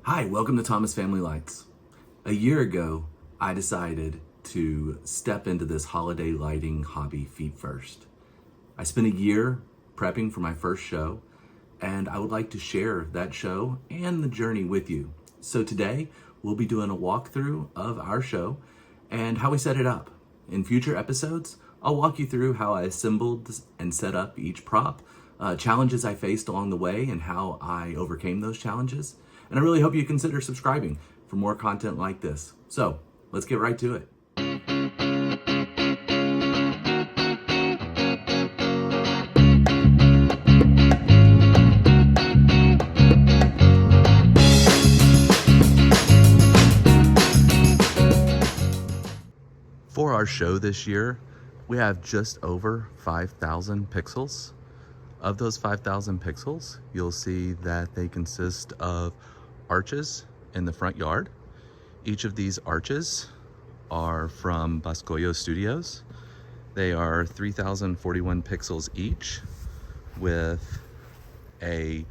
Hi, welcome to Thomas Family Lights. A year ago, I decided to step into this holiday lighting hobby feet first. I spent a year prepping for my first show, and I would like to share that show and the journey with you. So today, we'll be doing a walkthrough of our show and how we set it up. In future episodes, I'll walk you through how I assembled and set up each prop, challenges I faced along the way, and how I overcame those challenges. And I really hope you consider subscribing for more content like this. So let's get right to it. For our show this year, we have just over 5,000 pixels. Of those 5,000 pixels, you'll see that they consist of arches in the front yard. Each of these arches are from Boscoyo Studios. They are 3,041 pixels each, with a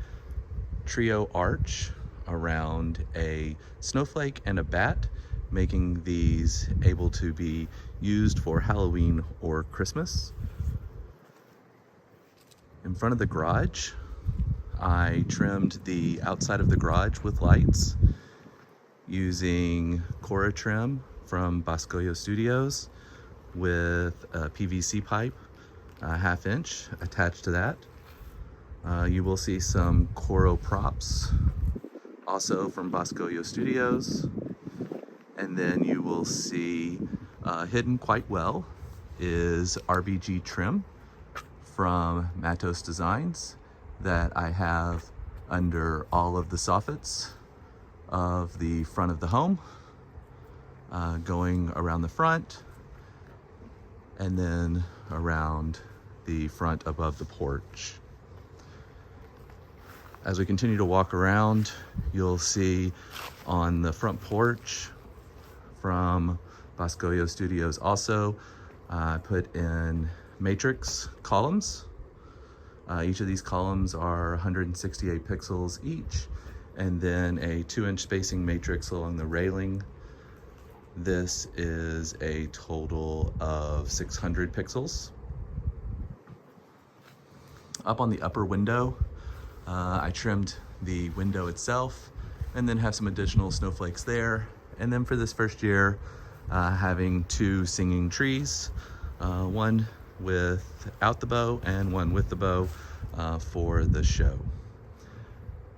trio arch around a snowflake and a bat, making these able to be used for Halloween or Christmas. In front of the garage, I trimmed the outside of the garage with lights using Cora trim from Boscoyo Studios with a PVC pipe, a 1/2 inch attached to that. You will see some Coro props also from Boscoyo Studios. And then you will see hidden quite well is RBG trim from Matos Designs that I have under all of the soffits of the front of the home, going around the front and then around the front above the porch. As we continue to walk around, you'll see on the front porch from Boscoyo Studios also, I put in matrix columns. Each of these columns are 168 pixels each, and then a 2-inch spacing matrix along the railing. This is a total of 600 pixels. Up on the upper window, I trimmed the window itself and then have some additional snowflakes there. And then for this first year, having 2 singing trees, one without the bow and one with the bow for the show.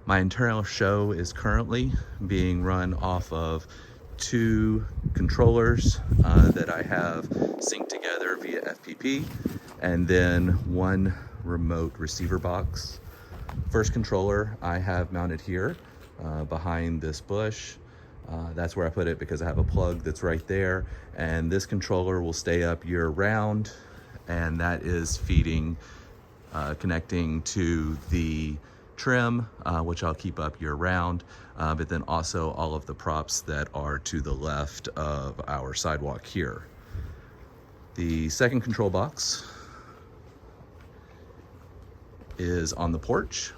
My internal show is currently being run off of 2 controllers that I have synced together via FPP, and then 1 remote receiver box. First controller I have mounted here behind this bush. That's where I put it because I have a plug that's right there, and this controller will stay up year round, and that is feeding, connecting to the trim, which I'll keep up year round, but then also all of the props that are to the left of our sidewalk here. The second control box is on the porch,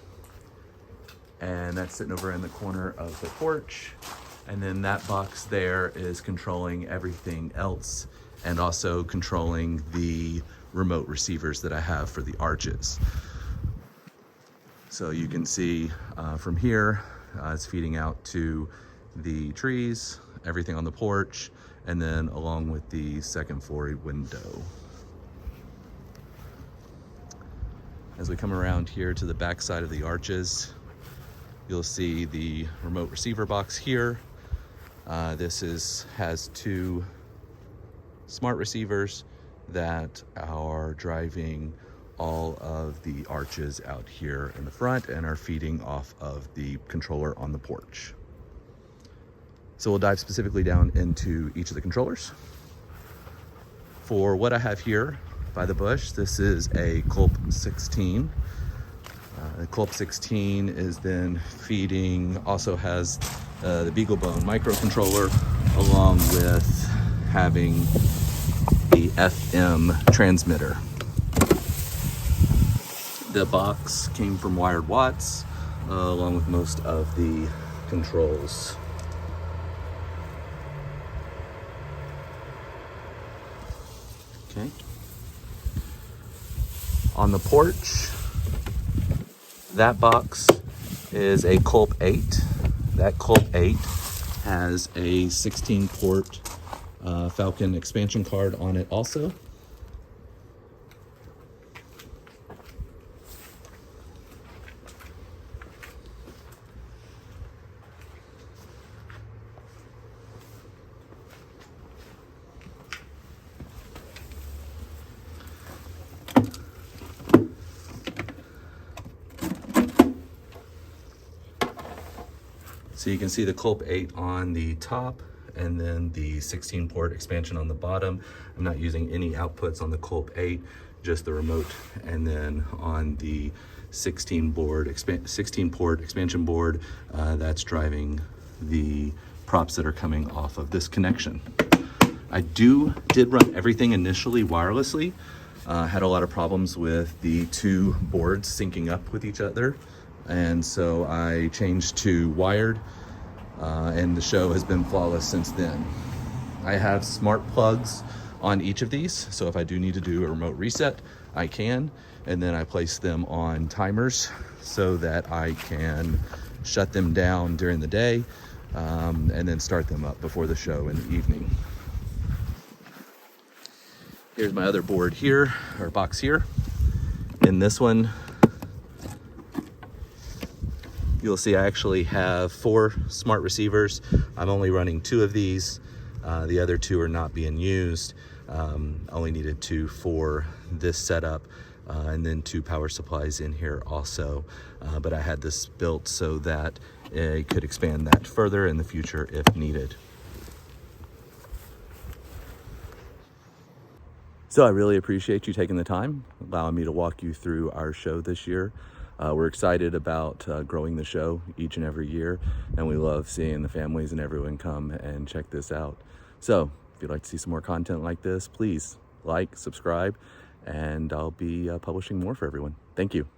and that's sitting over in the corner of the porch. And then that box there is controlling everything else and also controlling the remote receivers that I have for the arches. So you can see from here, it's feeding out to the trees, everything on the porch, and then along with the second floor window. As we come around here to the back side of the arches, you'll see the remote receiver box here. This has 2 smart receivers that are driving all of the arches out here in the front and are feeding off of the controller on the porch. So we'll dive specifically down into each of the controllers. For what I have here by the bush, this is a Culp 16. The Culp 16 is then feeding, also has the BeagleBone microcontroller, along with having the FM transmitter. The box came from Wired Watts, along with most of the controls. Okay. On the porch, that box is a Culp 8. That Culp 8 has a 16-port Falcon expansion card on it also. So you can see the Culp 8 on the top and then the 16-port expansion on the bottom. I'm not using any outputs on the Culp 8, just the remote. And then on the 16-port expansion board, that's driving the props that are coming off of this connection. I did run everything initially wirelessly. Had a lot of problems with the two boards syncing up with each other. And so I changed to wired, and the show has been flawless since then. I have smart plugs on each of these, so if I do need to do a remote reset, I can, and then I place them on timers so that I can shut them down during the day, and then start them up before the show in the evening. Here's my other board here, or box here. In this one, you'll see I actually have 4 smart receivers. I'm only running 2 of these. The other 2 are not being used. Only needed 2 for this setup, and then 2 power supplies in here also. But I had this built so that I could expand that further in the future if needed. So I really appreciate you taking the time, allowing me to walk you through our show this year. We're excited about growing the show each and every year, and we love seeing the families and everyone come and check this out. So if you'd like to see some more content like this, please like, subscribe, and I'll be publishing more for everyone. Thank you.